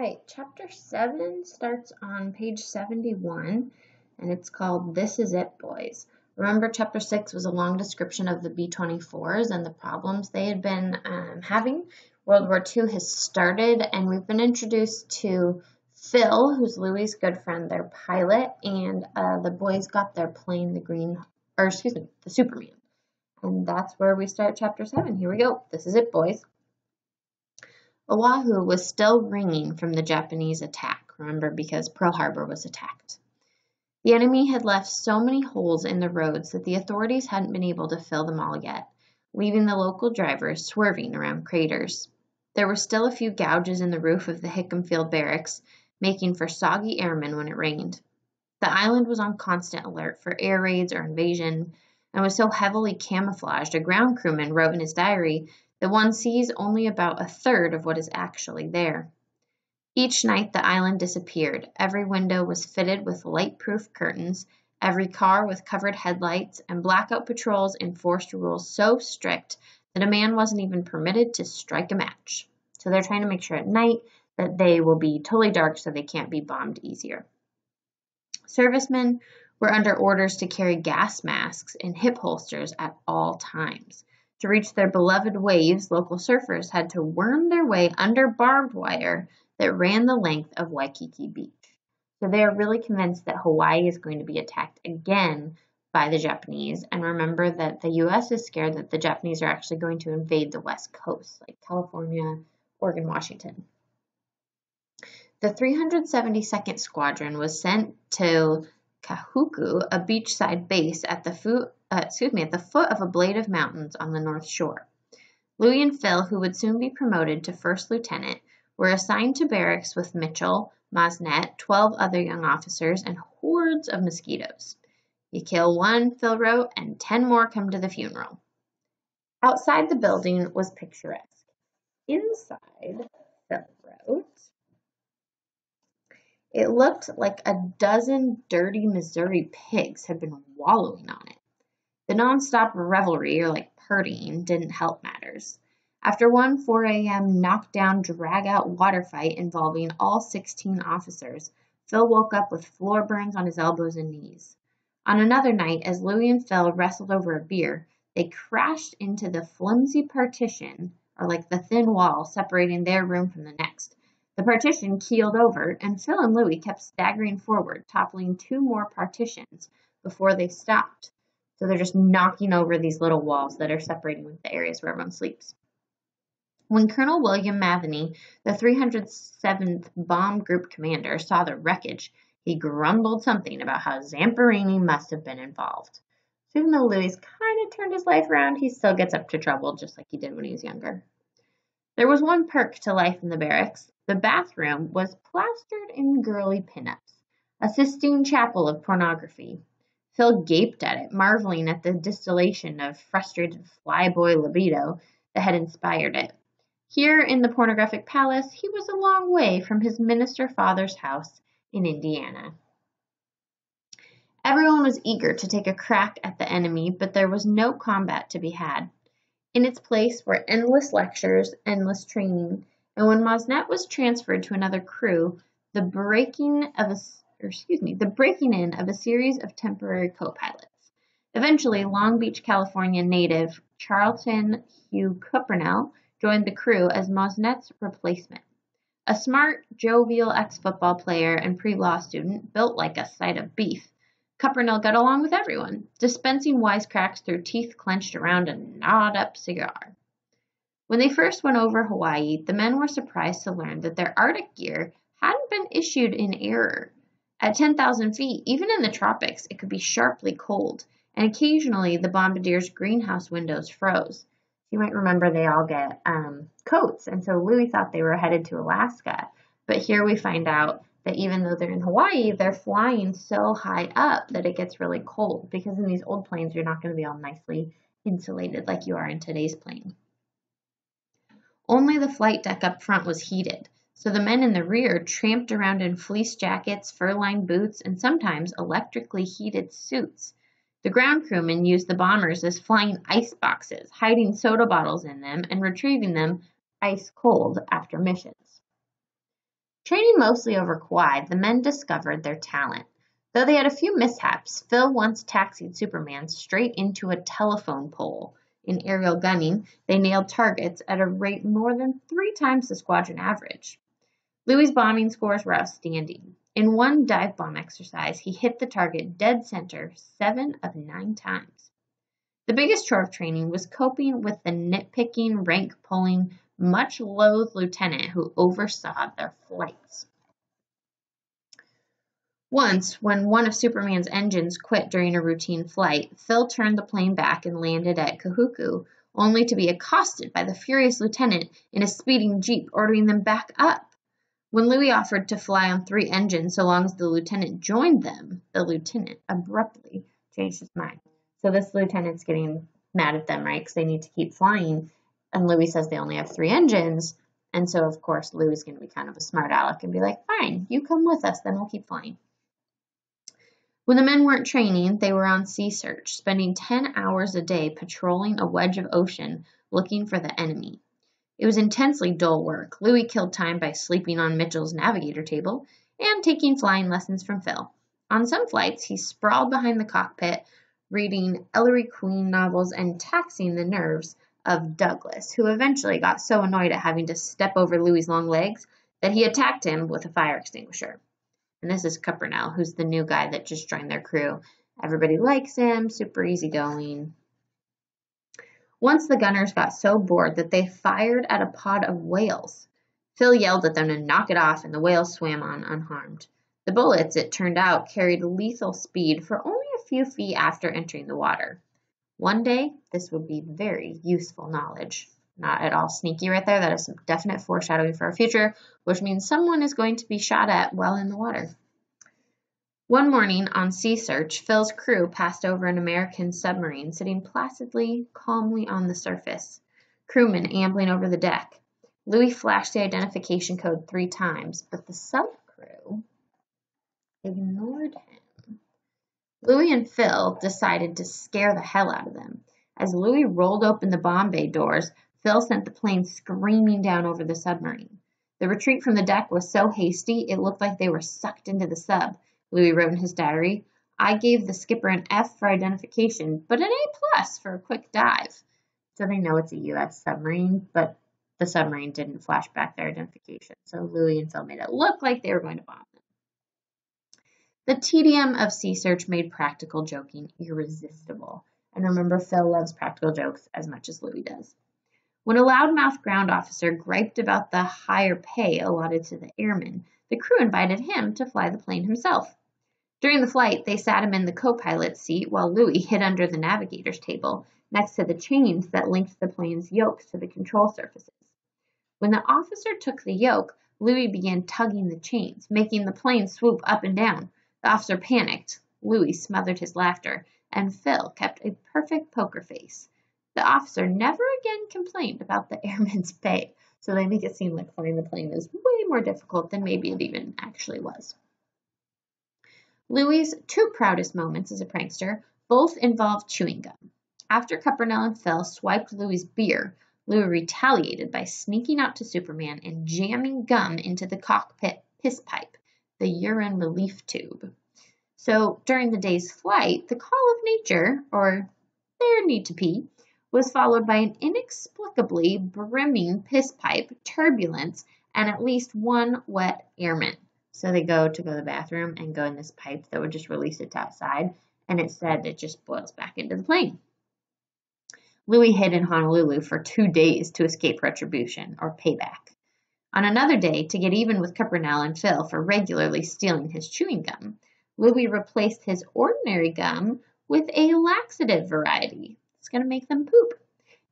right, chapter 7 starts on page 71, and it's called This Is It, Boys. Remember, chapter 6 was a long description of the B-24s and the problems they had been having. World War II has started, and we've been introduced to Phil, who's Louie's good friend, their pilot, and the boys got their plane, the Superman. And that's where we start chapter 7. Here we go. This is it, boys. Oahu was still ringing from the Japanese attack, remember, because Pearl Harbor was attacked. The enemy had left so many holes in the roads that the authorities hadn't been able to fill them all yet, leaving the local drivers swerving around craters. There were still a few gouges in the roof of the Hickam Field Barracks, making for soggy airmen when it rained. The island was on constant alert for air raids or invasion, and was so heavily camouflaged, a ground crewman wrote in his diary that one sees only about a third of what is actually there. Each night the island disappeared. Every window was fitted with light-proof curtains, every car with covered headlights, and blackout patrols enforced rules so strict that a man wasn't even permitted to strike a match. So they're trying to make sure at night that they will be totally dark so they can't be bombed easier. Servicemen were under orders to carry gas masks in hip holsters at all times. To reach their beloved waves, local surfers had to worm their way under barbed wire that ran the length of Waikiki Beach. So they are really convinced that Hawaii is going to be attacked again by the Japanese. And remember that the U.S. is scared that the Japanese are actually going to invade the West Coast, like California, Oregon, Washington. The 372nd Squadron was sent to Kahuku, a beachside base at the foot of a blade of mountains on the North Shore. Louie and Phil, who would soon be promoted to first lieutenant, were assigned to barracks with Mitchell, Masnet, 12 other young officers, and hordes of mosquitoes. You kill one, Phil wrote, and 10 more come to the funeral. Outside the building was picturesque. Inside, Phil wrote, it looked like a dozen dirty Missouri pigs had been wallowing on it. The nonstop revelry, or like partying, didn't help matters. After one 4 a.m. knockdown, drag-out water fight involving all 16 officers, Phil woke up with floor burns on his elbows and knees. On another night, as Louie and Phil wrestled over a beer, they crashed into the flimsy partition, or like the thin wall separating their room from the next. The partition keeled over, and Phil and Louie kept staggering forward, toppling 2 more partitions before they stopped. So they're just knocking over these little walls that are separating with the areas where everyone sleeps. When Colonel William Matheny, the 307th Bomb Group commander, saw the wreckage, he grumbled something about how Zamperini must have been involved. So even though Louie's kind of turned his life around, he still gets up to trouble just like he did when he was younger. There was one perk to life in the barracks. The bathroom was plastered in girly pinups, a Sistine Chapel of pornography. Phil gaped at it, marveling at the distillation of frustrated flyboy libido that had inspired it. Here in the pornographic palace, he was a long way from his minister father's house in Indiana. Everyone was eager to take a crack at the enemy, but there was no combat to be had. In its place were endless lectures, endless training, and when Masnet was transferred to another crew, the breaking in of a series of temporary co-pilots. Eventually, Long Beach, California native Charlton Hugh Cuppernell joined the crew as Masnet's replacement. A smart, jovial ex-football player and pre-law student, built like a side of beef, Cuppernell got along with everyone, dispensing wisecracks through teeth clenched around a gnawed-up cigar. When they first went over Hawaii, the men were surprised to learn that their Arctic gear hadn't been issued in error. At 10,000 feet, even in the tropics, it could be sharply cold, and occasionally the bombardier's greenhouse windows froze. You might remember they all get coats, and so Louie thought they were headed to Alaska. But here we find out that even though they're in Hawaii, they're flying so high up that it gets really cold, because in these old planes, you're not going to be all nicely insulated like you are in today's plane. Only the flight deck up front was heated, so the men in the rear tramped around in fleece jackets, fur-lined boots, and sometimes electrically heated suits. The ground crewmen used the bombers as flying ice boxes, hiding soda bottles in them and retrieving them ice cold after missions. Training mostly over quad, the men discovered their talent. Though they had a few mishaps, Phil once taxied Superman straight into a telephone pole. In aerial gunning, they nailed targets at a rate more than 3 times the squadron average. Louis' bombing scores were outstanding. In one dive bomb exercise, he hit the target dead center 7 of 9 times. The biggest chore of training was coping with the nitpicking, rank-pulling, much-loathed lieutenant who oversaw their flights. Once, when one of Superman's engines quit during a routine flight, Phil turned the plane back and landed at Kahuku, only to be accosted by the furious lieutenant in a speeding jeep, ordering them back up. When Louis offered to fly on 3 engines so long as the lieutenant joined them, the lieutenant abruptly changed his mind. So this lieutenant's getting mad at them, right, because they need to keep flying, and Louis says they only have 3 engines, and so, of course, Louis is going to be kind of a smart aleck and be like, fine, you come with us, then we'll keep flying. When the men weren't training, they were on sea search, spending 10 hours a day patrolling a wedge of ocean looking for the enemy. It was intensely dull work. Louis killed time by sleeping on Mitchell's navigator table and taking flying lessons from Phil. On some flights, he sprawled behind the cockpit, reading Ellery Queen novels and taxing the nerves of Douglas, who eventually got so annoyed at having to step over Louis' long legs that he attacked him with a fire extinguisher. And this is Cuppernell, who's the new guy that just joined their crew. Everybody likes him, super easygoing. Once the gunners got so bored that they fired at a pod of whales. Phil yelled at them to knock it off, and the whales swam on unharmed. The bullets, it turned out, carried lethal speed for only a few feet after entering the water. One day, this would be very useful knowledge. Not at all sneaky right there. That is some definite foreshadowing for our future, which means someone is going to be shot at while in the water. One morning on sea search, Phil's crew passed over an American submarine sitting placidly, calmly on the surface. Crewmen ambling over the deck. Louis flashed the identification code 3 times, but the sub-crew ignored him. Louis and Phil decided to scare the hell out of them. As Louis rolled open the bomb bay doors, Phil sent the plane screaming down over the submarine. The retreat from the deck was so hasty, it looked like they were sucked into the sub. Louis wrote in his diary, I gave the skipper an F for identification, but an A+ for a quick dive. So they know it's a U.S. submarine, but the submarine didn't flash back their identification. So Louis and Phil made it look like they were going to bomb them. The tedium of sea search made practical joking irresistible. And remember, Phil loves practical jokes as much as Louis does. When a loudmouth ground officer griped about the higher pay allotted to the airmen, the crew invited him to fly the plane himself. During the flight, they sat him in the co-pilot's seat while Louis hid under the navigator's table next to the chains that linked the plane's yokes to the control surfaces. When the officer took the yoke, Louis began tugging the chains, making the plane swoop up and down. The officer panicked. Louis smothered his laughter, and Phil kept a perfect poker face. The officer never again complained about the airman's pay, so they make it seem like flying the plane is way more difficult than maybe it even actually was. Louis' 2 proudest moments as a prankster both involved chewing gum. After Cuppernell and Phil swiped Louis' beer, Louis retaliated by sneaking out to Superman and jamming gum into the cockpit piss pipe, the urine relief tube. So during the day's flight, the call of nature, or their need to pee, was followed by an inexplicably brimming piss pipe, turbulence, and at least one wet airman. So they go to the bathroom and go in this pipe that would just release it to outside, and it said it just boils back into the plane. Louis hid in Honolulu for 2 days to escape retribution, or payback. On another day, to get even with Cuppernell and Phil for regularly stealing his chewing gum, Louis replaced his ordinary gum with a laxative variety. It's going to make them poop.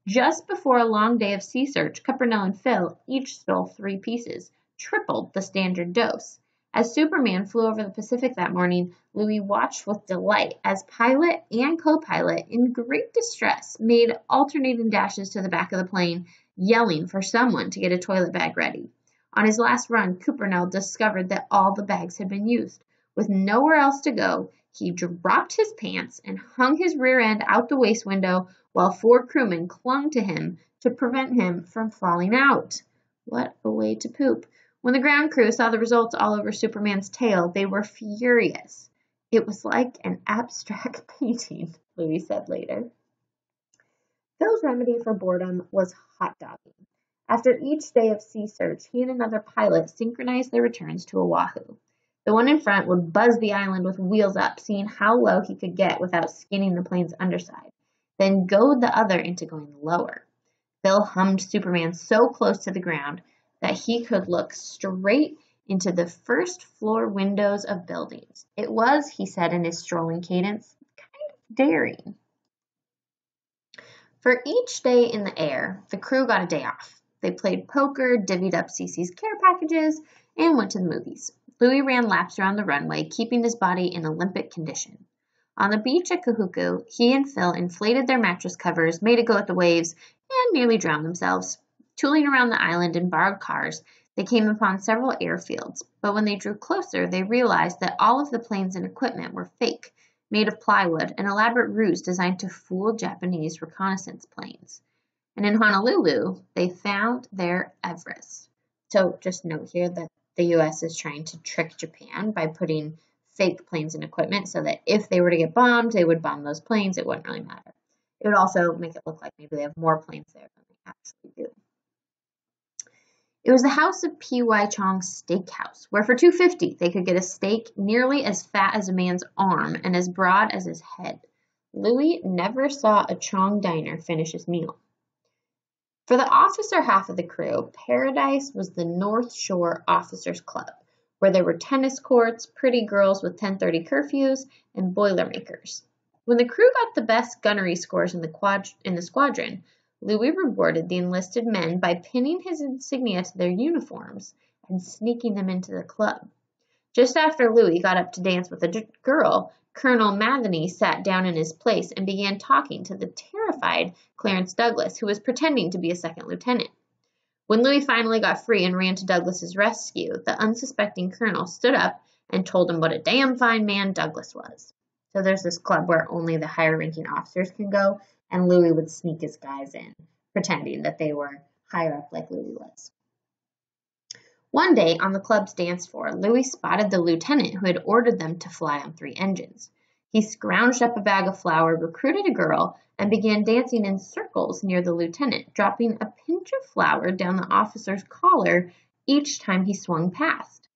Just before a long day of sea search, Cuppernell and Phil each stole 3 pieces, tripled the standard dose. As Superman flew over the Pacific that morning, Louis watched with delight as pilot and co-pilot, in great distress, made alternating dashes to the back of the plane, yelling for someone to get a toilet bag ready. On his last run, Cuppernell discovered that all the bags had been used. With nowhere else to go, he dropped his pants and hung his rear end out the waist window while 4 crewmen clung to him to prevent him from falling out. What a way to poop. When the ground crew saw the results all over Superman's tail, they were furious. It was like an abstract painting, Louis said later. Phil's remedy for boredom was hot dogging. After each day of sea search, he and another pilot synchronized their returns to Oahu. The one in front would buzz the island with wheels up, seeing how low he could get without skinning the plane's underside, then goad the other into going lower. Phil hummed Superman so close to the ground that he could look straight into the first floor windows of buildings. It was, he said in his strolling cadence, kind of daring. For each day in the air, the crew got a day off. They played poker, divvied up Cece's care packages, and went to the movies. Louis ran laps around the runway, keeping his body in Olympic condition. On the beach at Kahuku, he and Phil inflated their mattress covers, made a go at the waves, and nearly drowned themselves. Tooling around the island in borrowed cars, they came upon several airfields, but when they drew closer, they realized that all of the planes and equipment were fake, made of plywood, an elaborate ruse designed to fool Japanese reconnaissance planes. And in Honolulu, they found their Everest. So just note here that the U.S. is trying to trick Japan by putting fake planes and equipment so that if they were to get bombed, they would bomb those planes. It wouldn't really matter. It would also make it look like maybe they have more planes there than they actually do. It was the house of P.Y. Chong's steakhouse, where for $2.50 they could get a steak nearly as fat as a man's arm and as broad as his head. Louis never saw a Chong diner finish his meal. For the officer half of the crew, paradise was the North Shore Officers Club, where there were tennis courts, pretty girls with 10:30 curfews, and Boilermakers. When the crew got the best gunnery scores in the squadron, Louis rewarded the enlisted men by pinning his insignia to their uniforms and sneaking them into the club. Just after Louis got up to dance with a girl, Colonel Matheny sat down in his place and began talking to the terrified Clarence Douglas, who was pretending to be a second lieutenant. When Louis finally got free and ran to Douglas's rescue, the unsuspecting colonel stood up and told him what a damn fine man Douglas was. So there's this club where only the higher-ranking officers can go, and Louis would sneak his guys in, pretending that they were higher up like Louis was. One day, on the club's dance floor, Louis spotted the lieutenant who had ordered them to fly on 3 engines. He scrounged up a bag of flour, recruited a girl, and began dancing in circles near the lieutenant, dropping a pinch of flour down the officer's collar each time he swung past.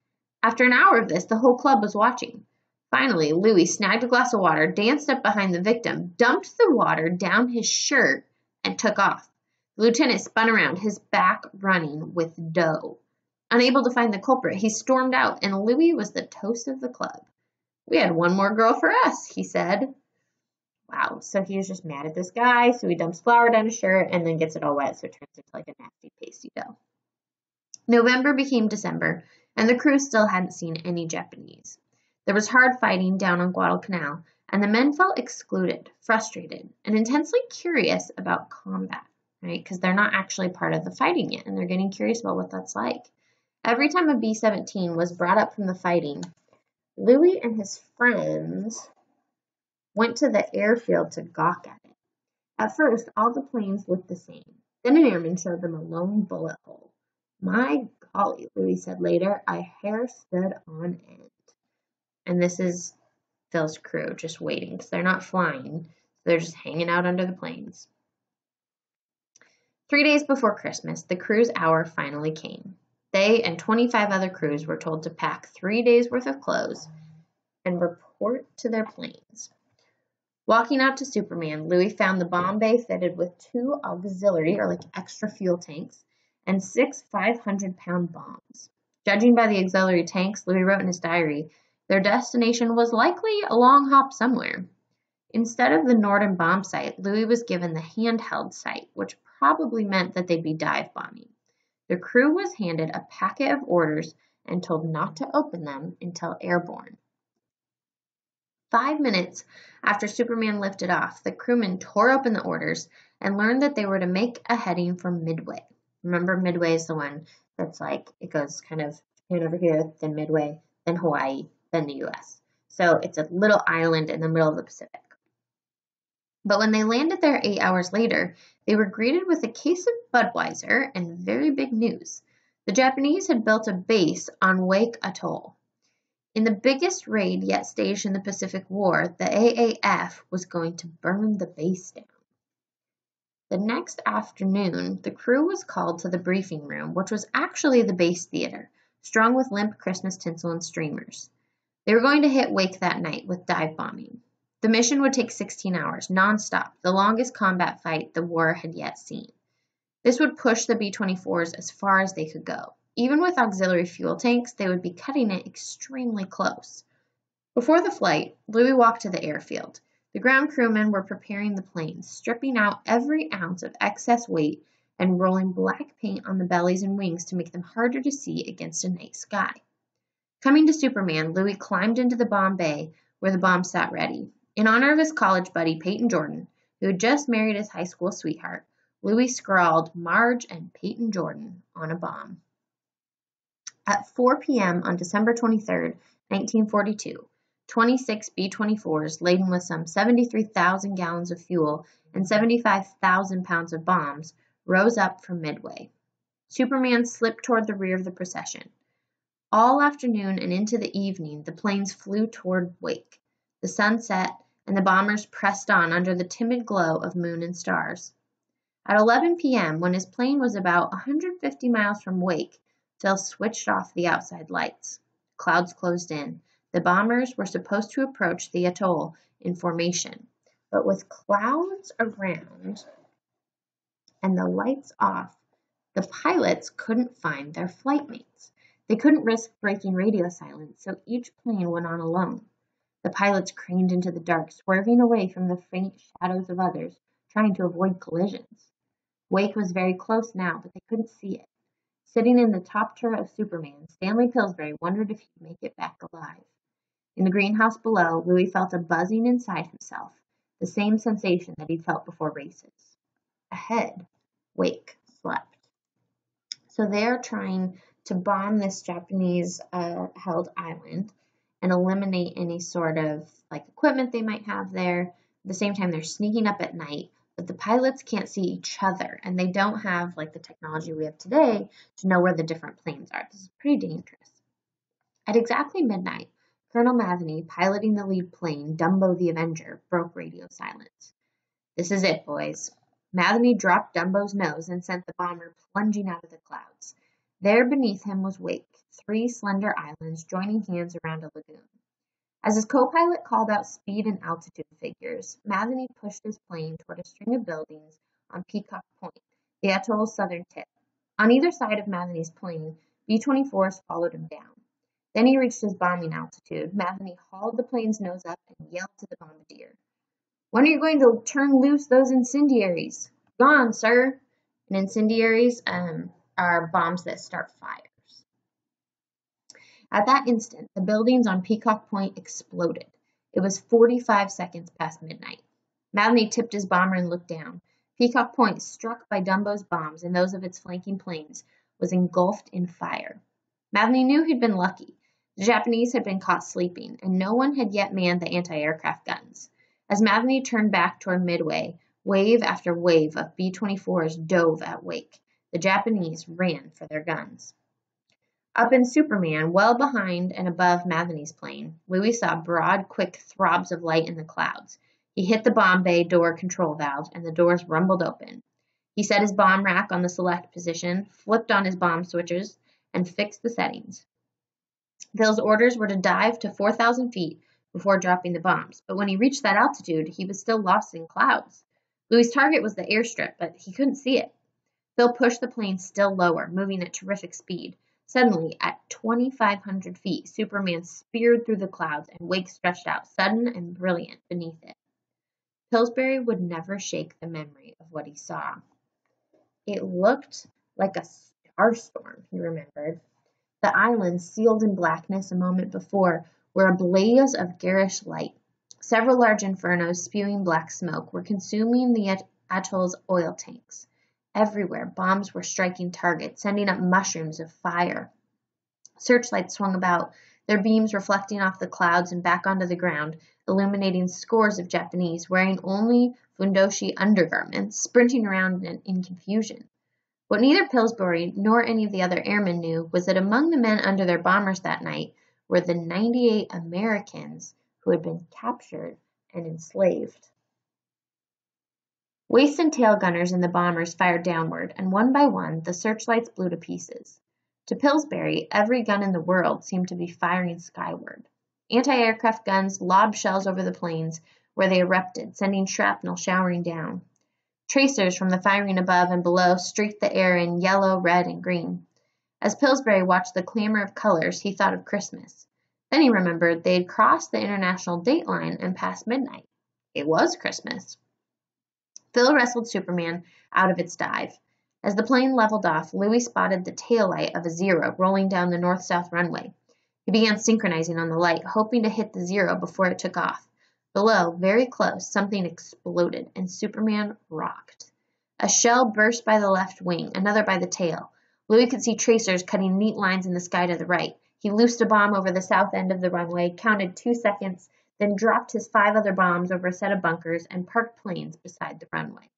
After an hour of this, the whole club was watching. Finally, Louis snagged a glass of water, danced up behind the victim, dumped the water down his shirt, and took off. The lieutenant spun around, his back running with dough. Unable to find the culprit, he stormed out, and Louis was the toast of the club. "We had one more girl for us," he said. Wow, so he was just mad at this guy, so he dumps flour down his shirt and then gets it all wet, so it turns into like a nasty pasty dough. November became December, and the crew still hadn't seen any Japanese. There was hard fighting down on Guadalcanal, and the men felt excluded, frustrated, and intensely curious about combat, right? Because they're not actually part of the fighting yet, and they're getting curious about what that's like. Every time a B-17 was brought up from the fighting, Louis and his friends went to the airfield to gawk at it. At first, all the planes looked the same. Then an airman showed them a lone bullet hole. "My golly," Louis said later, "my hair stood on end." And this is Phil's crew just waiting because they're not flying. So they're just hanging out under the planes. 3 days before Christmas, the crew's hour finally came. They and 25 other crews were told to pack 3 days' worth of clothes and report to their planes. Walking out to Superman, Louis found the bomb bay fitted with 2 auxiliary, or like extra fuel tanks, and 6 500-pound bombs. Judging by the auxiliary tanks, Louis wrote in his diary, their destination was likely a long hop somewhere. Instead of the Norden bomb site, Louis was given the handheld site, which probably meant that they'd be dive bombing. The crew was handed a packet of orders and told not to open them until airborne. 5 minutes after Superman lifted off, the crewmen tore open the orders and learned that they were to make a heading for Midway. Remember, Midway is the one that's like, it goes kind of Japan over here, then Midway, then Hawaii, then the U.S. So it's a little island in the middle of the Pacific. But when they landed there 8 hours later, they were greeted with a case of Budweiser and very big news. The Japanese had built a base on Wake Atoll. In the biggest raid yet staged in the Pacific War, the AAF was going to burn the base down. The next afternoon, the crew was called to the briefing room, which was actually the base theater, strung with limp Christmas tinsel and streamers. They were going to hit Wake that night with dive bombing. The mission would take 16 hours, nonstop, the longest combat fight the war had yet seen. This would push the B-24s as far as they could go. Even with auxiliary fuel tanks, they would be cutting it extremely close. Before the flight, Louis walked to the airfield. The ground crewmen were preparing the planes, stripping out every ounce of excess weight and rolling black paint on the bellies and wings to make them harder to see against a night sky. Coming to Superman, Louis climbed into the bomb bay where the bomb sat ready. In honor of his college buddy Peyton Jordan, who had just married his high school sweetheart, Louis scrawled Marge and Peyton Jordan on a bomb. At 4 p.m. on December 23, 1942, 26 B-24s laden with some 73,000 gallons of fuel and 75,000 pounds of bombs rose up from Midway. Superman slipped toward the rear of the procession. All afternoon and into the evening, the planes flew toward Wake. The sun set, and the bombers pressed on under the timid glow of moon and stars. At 11 p.m., when his plane was about 150 miles from Wake, Phil switched off the outside lights. Clouds closed in. The bombers were supposed to approach the atoll in formation, but with clouds around and the lights off, the pilots couldn't find their flight mates. They couldn't risk breaking radio silence, so each plane went on alone. The pilots craned into the dark, swerving away from the faint shadows of others, trying to avoid collisions. Wake was very close now, but they couldn't see it. Sitting in the top turret of Superman, Stanley Pillsbury wondered if he'd make it back alive. In the greenhouse below, Louis felt a buzzing inside himself, the same sensation that he'd felt before races. Ahead, Wake slept. So they're trying to bomb this Japanese-held island and eliminate any sort of equipment they might have there. At the same time, they're sneaking up at night, but the pilots can't see each other, and they don't have the technology we have today to know where the different planes are. This is pretty dangerous. At exactly midnight, Colonel Matheny, piloting the lead plane, Dumbo the Avenger, broke radio silence. "This is it, boys." Matheny dropped Dumbo's nose and sent the bomber plunging out of the clouds. There beneath him was Wake, 3 slender islands joining hands around a lagoon. As his co-pilot called out speed and altitude figures, Matheny pushed his plane toward a string of buildings on Peacock Point, the atoll's southern tip. On either side of Matheny's plane, B-24s followed him down. Then he reached his bombing altitude. Matheny hauled the plane's nose up and yelled to the bombardier, "When are you going to turn loose those incendiaries?" "Gone, sir." And incendiaries are bombs that start fires. At that instant, the buildings on Peacock Point exploded. It was 45 seconds past midnight. Matheny tipped his bomber and looked down. Peacock Point, struck by Dumbo's bombs and those of its flanking planes, was engulfed in fire. Matheny knew he'd been lucky. The Japanese had been caught sleeping, and no one had yet manned the anti-aircraft guns. As Matheny turned back toward Midway, wave after wave of B-24s dove at Wake. The Japanese ran for their guns. Up in Superman, well behind and above Matheny's plane, Louis saw broad, quick throbs of light in the clouds. He hit the bomb bay door control valve, and the doors rumbled open. He set his bomb rack on the select position, flipped on his bomb switches, and fixed the settings. Phil's orders were to dive to 4,000 feet before dropping the bombs, but when he reached that altitude, he was still lost in clouds. Louis' target was the airstrip, but he couldn't see it. Phil pushed the plane still lower, moving at terrific speed. Suddenly, at 2,500 feet, Superman speared through the clouds, and Wake stretched out, sudden and brilliant, beneath it. Pillsbury would never shake the memory of what he saw. It looked like a starstorm, he remembered. The islands, sealed in blackness a moment before, were a blaze of garish light. Several large infernos, spewing black smoke, were consuming the atoll's oil tanks. Everywhere, bombs were striking targets, sending up mushrooms of fire. Searchlights swung about, their beams reflecting off the clouds and back onto the ground, illuminating scores of Japanese wearing only fundoshi undergarments, sprinting around in confusion. What neither Pillsbury nor any of the other airmen knew was that among the men under their bombers that night were the 98 Americans who had been captured and enslaved. Waist and tail gunners in the bombers fired downward, and one by one the searchlights blew to pieces. To Pillsbury, every gun in the world seemed to be firing skyward. Anti-aircraft guns lobbed shells over the planes, where they erupted, sending shrapnel showering down. Tracers from the firing above and below streaked the air in yellow, red, and green. As Pillsbury watched the clamor of colors, he thought of Christmas. Then he remembered they had crossed the international date line and passed midnight. It was Christmas. Phil wrestled Superman out of its dive. As the plane leveled off, Louis spotted the tail light of a Zero rolling down the north-south runway. He began synchronizing on the light, hoping to hit the Zero before it took off. Below, very close, something exploded, and Superman rocked. A shell burst by the left wing, another by the tail. Louis could see tracers cutting neat lines in the sky to the right. He loosed a bomb over the south end of the runway, counted 2 seconds, then dropped his 5 other bombs over a set of bunkers and parked planes beside the runway.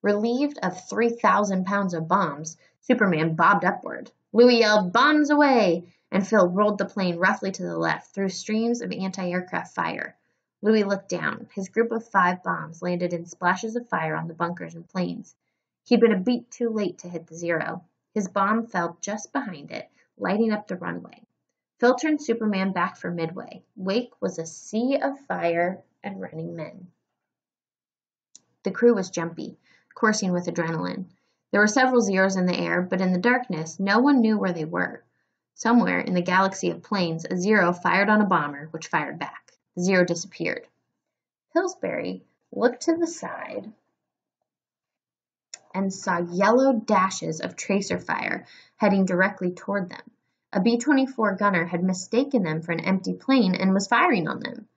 Relieved of 3,000 pounds of bombs, Superman bobbed upward. Louis yelled, "Bombs away!" and Phil rolled the plane roughly to the left through streams of anti-aircraft fire. Louis looked down. His group of 5 bombs landed in splashes of fire on the bunkers and planes. He'd been a beat too late to hit the Zero. His bomb fell just behind it, lighting up the runway. Phil turned Superman back for Midway. Wake was a sea of fire and running men. The crew was jumpy, coursing with adrenaline. There were several Zeros in the air, but in the darkness, no one knew where they were. Somewhere in the galaxy of planes, a Zero fired on a bomber, which fired back. The Zero disappeared. Pillsbury looked to the side and saw yellow dashes of tracer fire heading directly toward them. A B-24 gunner had mistaken them for an empty plane and was firing on them.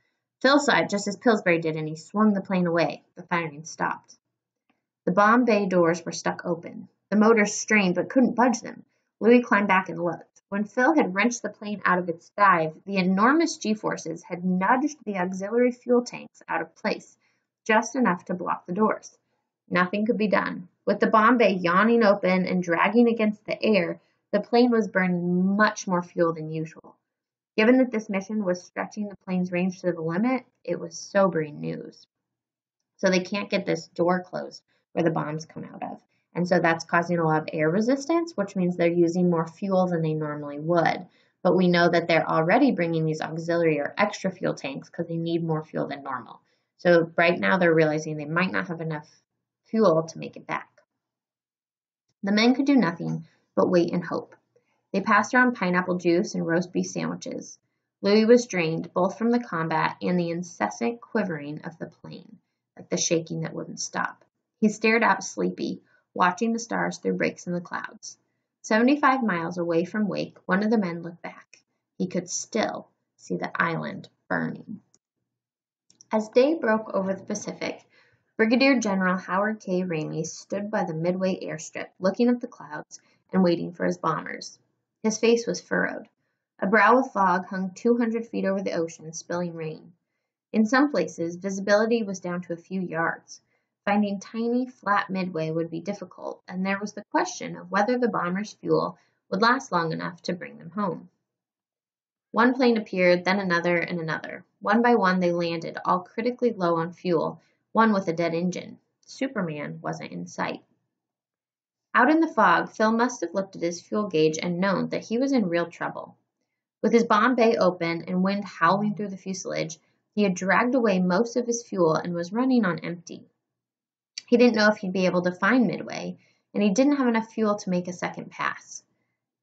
Phil saw it just as Pillsbury did, and he swung the plane away. The firing stopped. The bomb bay doors were stuck open. The motors strained but couldn't budge them. Louis climbed back and looked. When Phil had wrenched the plane out of its dive, the enormous G-forces had nudged the auxiliary fuel tanks out of place, just enough to block the doors. Nothing could be done. With the bomb bay yawning open and dragging against the air, the plane was burning much more fuel than usual. Given that this mission was stretching the plane's range to the limit, it was sobering news. So they can't get this door closed where the bombs come out of. And so that's causing a lot of air resistance, which means they're using more fuel than they normally would. But we know that they're already bringing these auxiliary or extra fuel tanks because they need more fuel than normal. So right now they're realizing they might not have enough fuel to make it back. The men could do nothing but wait and hope. They passed around pineapple juice and roast beef sandwiches. Louis was drained both from the combat and the incessant quivering of the plane, like the shaking that wouldn't stop. He stared out sleepy, watching the stars through breaks in the clouds. 75 miles away from Wake, one of the men looked back. He could still see the island burning. As day broke over the Pacific, Brigadier General Howard K. Ramey stood by the Midway airstrip, looking at the clouds and waiting for his bombers. His face was furrowed. A brow of fog hung 200 feet over the ocean, spilling rain. In some places, visibility was down to a few yards. Finding tiny, flat Midway would be difficult, and there was the question of whether the bombers' fuel would last long enough to bring them home. One plane appeared, then another and another. One by one they landed, all critically low on fuel, one with a dead engine. Superman wasn't in sight. Out in the fog, Phil must have looked at his fuel gauge and known that he was in real trouble. With his bomb bay open and wind howling through the fuselage, he had dragged away most of his fuel and was running on empty. He didn't know if he'd be able to find Midway, and he didn't have enough fuel to make a second pass.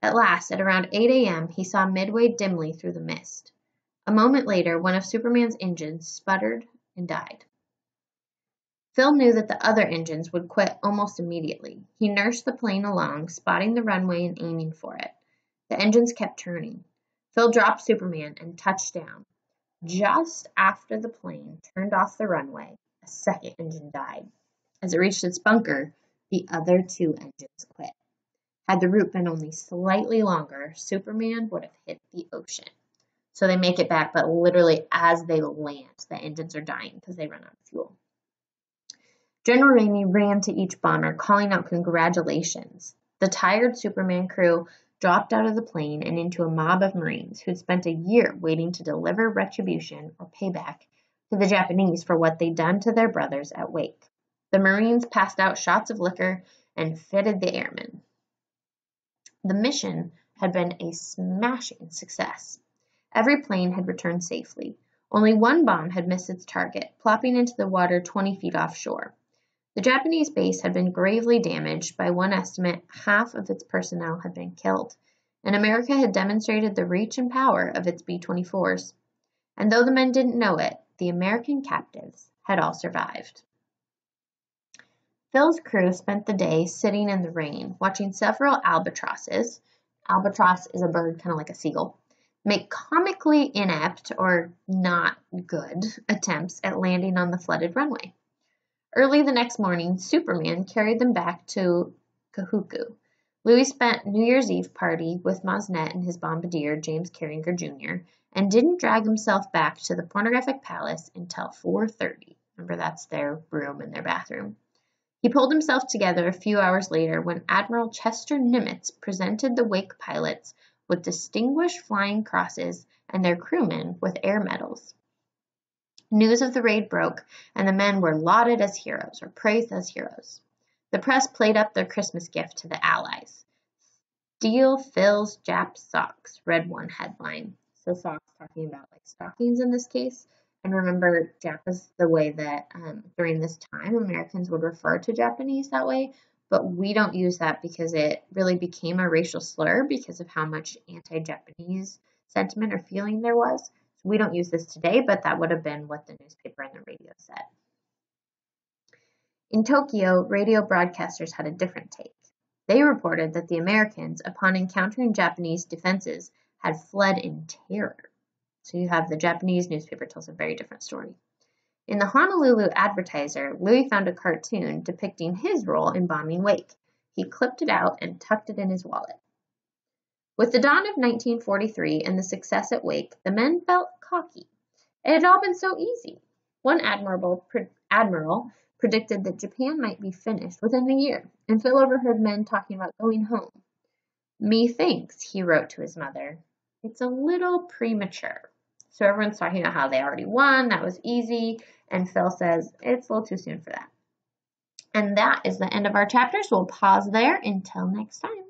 At last, at around 8 a.m., he saw Midway dimly through the mist. A moment later, one of Superman's engines sputtered and died. Phil knew that the other engines would quit almost immediately. He nursed the plane along, spotting the runway and aiming for it. The engines kept turning. Phil dropped Superman and touched down. Just after the plane turned off the runway, a second engine died. As it reached its bunker, the other 2 engines quit. Had the route been only slightly longer, Superman would have hit the ocean. So they make it back, but literally as they land, the engines are dying because they run out of fuel. General Ramey ran to each bomber, calling out congratulations. The tired Superman crew dropped out of the plane and into a mob of Marines who'd spent a year waiting to deliver retribution or payback to the Japanese for what they'd done to their brothers at Wake. The Marines passed out shots of liquor and fitted the airmen. The mission had been a smashing success. Every plane had returned safely. Only one bomb had missed its target, plopping into the water 20 feet offshore. The Japanese base had been gravely damaged. By one estimate, half of its personnel had been killed, and America had demonstrated the reach and power of its B-24s. And though the men didn't know it, the American captives had all survived. Phil's crew spent the day sitting in the rain, watching several albatrosses. Albatross is a bird kind of like a seagull. Make comically inept or not good attempts at landing on the flooded runway. Early the next morning, Superman carried them back to Kahuku. Louis spent New Year's Eve party with Mosnet and his bombardier, James Carringer Jr., and didn't drag himself back to the pornographic palace until 4:30. Remember, that's their room and their bathroom. He pulled himself together a few hours later when Admiral Chester Nimitz presented the Wake pilots with distinguished flying crosses and their crewmen with air medals. News of the raid broke, and the men were lauded as heroes or praised as heroes. The press played up their Christmas gift to the Allies. "Steal Phil's Jap socks," read one headline. So socks talking about like stockings in this case. And remember, Jap is the way that during this time Americans would refer to Japanese that way, but we don't use that because it really became a racial slur because of how much anti-Japanese sentiment or feeling there was. So we don't use this today, but that would have been what the newspaper and the radio said. In Tokyo, radio broadcasters had a different take. They reported that the Americans, upon encountering Japanese defenses, had fled in terror. So you have the Japanese newspaper tells a very different story. In the Honolulu Advertiser, Louis found a cartoon depicting his role in bombing Wake. He clipped it out and tucked it in his wallet. With the dawn of 1943 and the success at Wake, the men felt cocky. It had all been so easy. One admiral predicted that Japan might be finished within a year, and Phil overheard men talking about going home. "Methinks," he wrote to his mother, "it's a little premature." So everyone's talking about how they already won, that was easy, and Phil says it's a little too soon for that. And that is the end of our chapter, so we'll pause there until next time.